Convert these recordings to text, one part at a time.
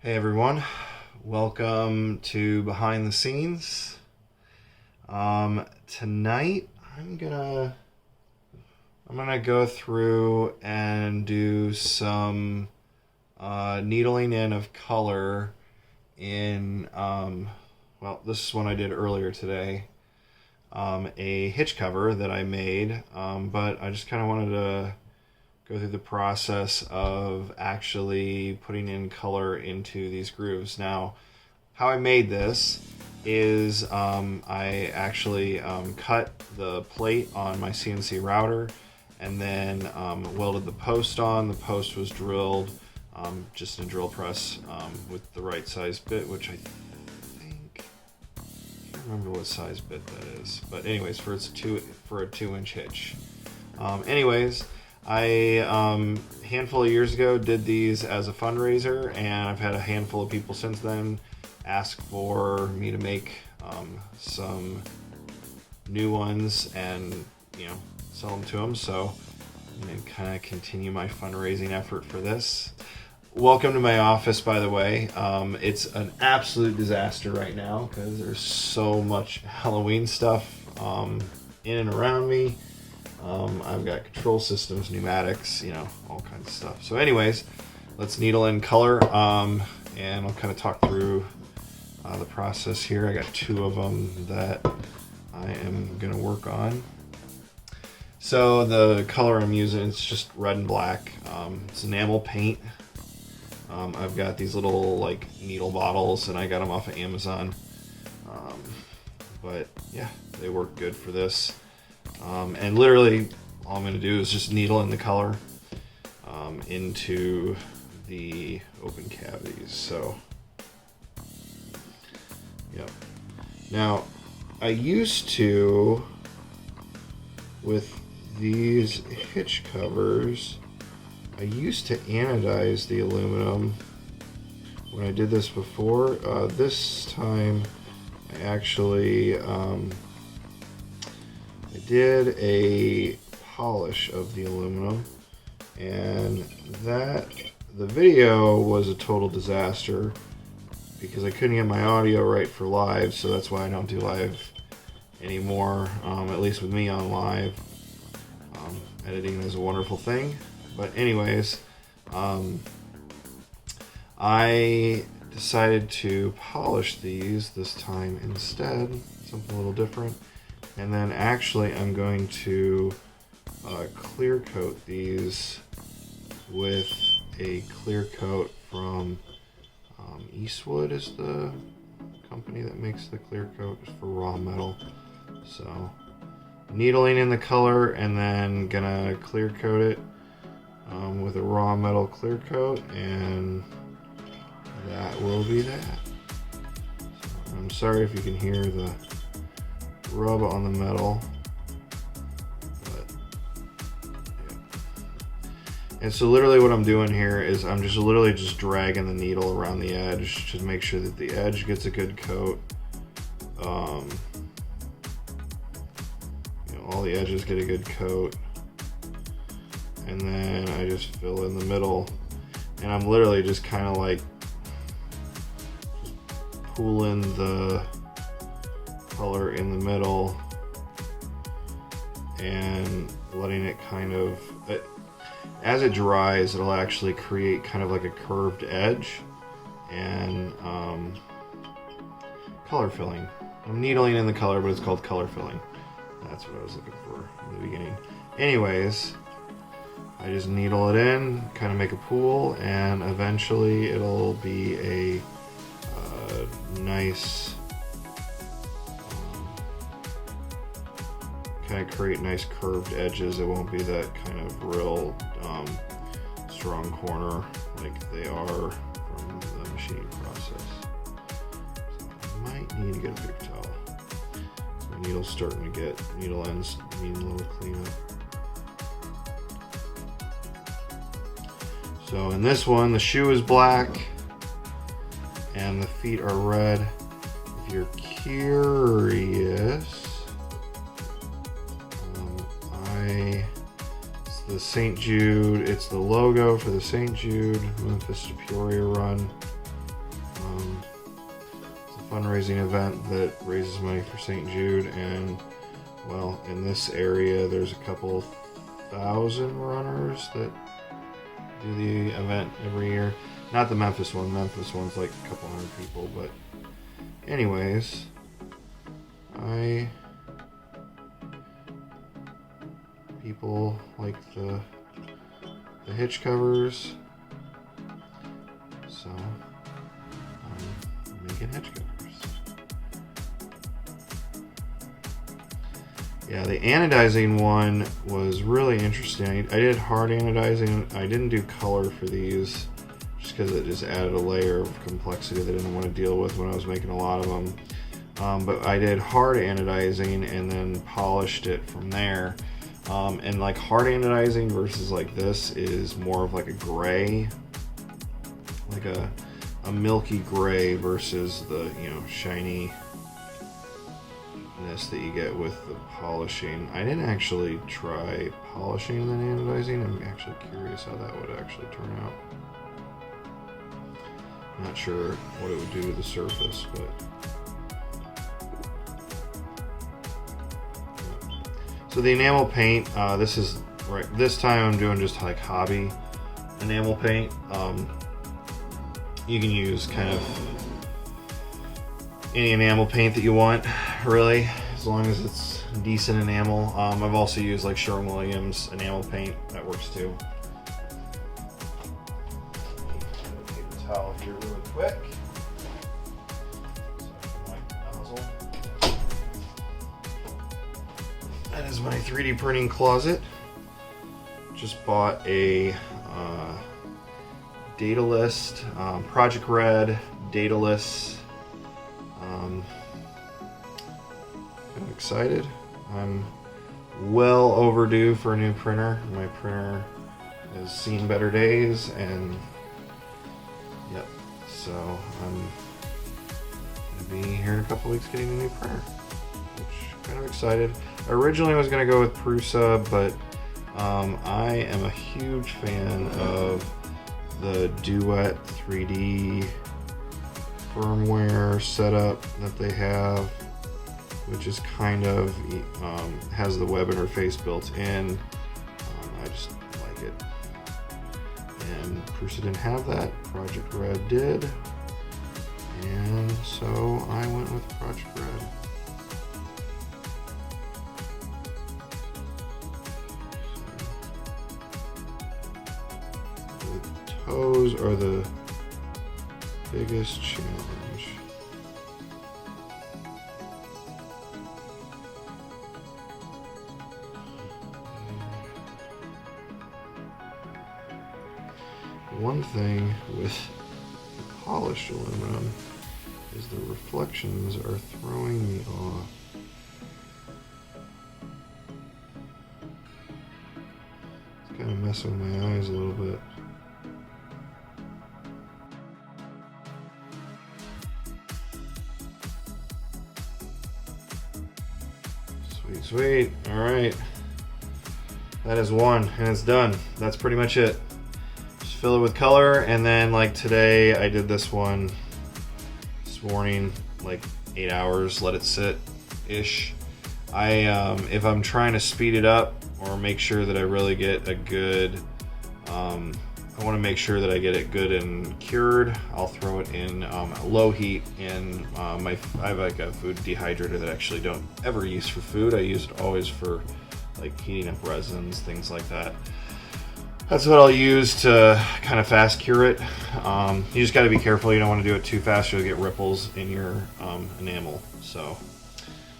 Hey everyone, welcome to Behind the Scenes. Tonight I'm gonna go through and do some needling in of color in well, this is one I did earlier today. A hitch cover that I made, but I just kind of wanted to go through the process of actually putting in color into these grooves. Now, how I made this is I actually cut the plate on my CNC router and then welded the post on. The post was drilled just in a drill press with the right size bit, which I think, I can't remember what size bit that is. But anyways, for a 2-inch hitch. Anyways, I handful of years ago did these as a fundraiser, and I've had a handful of people since then ask for me to make some new ones and sell them to them. So I'm gonna kind of continue my fundraising effort for this. Welcome to my office, by the way. It's an absolute disaster right now because there's so much Halloween stuff in and around me. I've got control systems, pneumatics, all kinds of stuff. So anyways, let's needle in color, and I'll kind of talk through the process here. I got 2 of them that I am going to work on. So the color I'm using, it's just red and black. It's enamel paint. I've got these little needle bottles, and I got them off of Amazon. But yeah, they work good for this. And literally all I'm going to do is just needle in the color into the open cavities. So, yep. Now, I used to, with these hitch covers, I used to anodize the aluminum when I did this before. This time I actually I did a polish of the aluminum, and the video was a total disaster because I couldn't get my audio right for live, so that's why I don't do live anymore, at least with me on live. Editing is a wonderful thing, but anyways, I decided to polish these this time instead, something a little different. And then actually I'm going to clear coat these with a clear coat from Eastwood is the company that makes the clear coat for raw metal. So needling in the color and then gonna clear coat it with a raw metal clear coat, and that will be that. So I'm sorry if you can hear the rub on the metal, but yeah. And so literally what I'm doing here is I'm just literally just dragging the needle around the edge to make sure that the edge gets a good coat. All the edges get a good coat, and then I just fill in the middle, and I'm literally just kind of like just pulling the color in the middle and letting it kind of, as it dries, it'll actually create kind of like a curved edge. And color filling. I'm needling in the color, but it's called color filling. That's what I was looking for in the beginning. Anyways, I just needle it in, kind of make a pool, and eventually it'll be a nice, kind of create nice curved edges. It won't be that kind of real strong corner like they are from the machining process. So I might need to get a big towel. My needle's starting to get, needle ends need a little cleanup. So in this one, the shoe is black and the feet are red. If you're curious, it's the St. Jude, it's the logo for the St. Jude Memphis to Peoria run. It's a fundraising event that raises money for St. Jude, and well, in this area there's a couple thousand runners that do the event every year. Not the Memphis one. Memphis one's like a couple hundred people, but anyways, people like the hitch covers, so I'm making hitch covers. Yeah, the anodizing one was really interesting. I did hard anodizing. I didn't do color for these just because it just added a layer of complexity that I didn't want to deal with when I was making a lot of them. But I did hard anodizing and then polished it from there. And like hard anodizing versus like this is more of like a gray, like a milky gray versus the, you know, shininess that you get with the polishing. I didn't actually try polishing and then anodizing. I'm actually curious how that would actually turn out. Not sure what it would do to the surface, but so the enamel paint, this is right. This time I'm doing just like hobby enamel paint. You can use kind of any enamel paint that you want, really, as long as it's decent enamel. I've also used like Sherwin-Williams enamel paint. That works too. Take the towel here really quick. That is my 3D printing closet. Just bought a data list, Project Red data list. I'm excited. I'm well overdue for a new printer. My printer has seen better days, and yep. So I'm gonna be here in a couple weeks getting a new printer, which I'm kind of excited. I originally was going to go with Prusa, but I am a huge fan of the Duet 3D firmware setup that they have, which is kind of has the web interface built in. I just like it. And Prusa didn't have that. Project Red did. And so I went with Project Red. Toes are the biggest challenge. One thing with the polished aluminum is the reflections are throwing me off. It's kind of messing with my eyes a little bit. Sweet. All right. That is one, and it's done. That's pretty much it. Just fill it with color, and then like today, I did this one this morning, like 8 hours. Let it sit-ish. If I'm trying to speed it up or make sure that I really get a good, I want to make sure that I get it good and cured. I'll throw it in low heat in I have like a food dehydrator that I actually don't ever use for food. I use it always for like heating up resins, things like that. That's what I'll use to kind of fast cure it. You just got to be careful. You don't want to do it too fast. You'll get ripples in your enamel. So,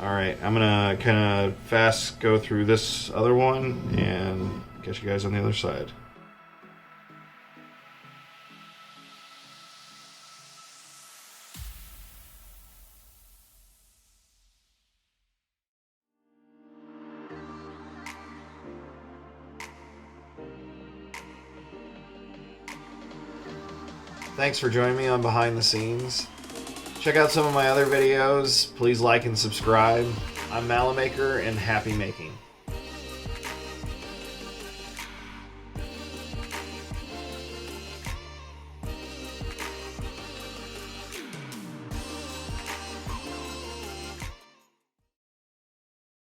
all right, I'm gonna kind of fast go through this other one and catch you guys on the other side. Thanks for joining me on Behind the Scenes. Check out some of my other videos. Please like and subscribe. I'm MalaMaker, and happy making.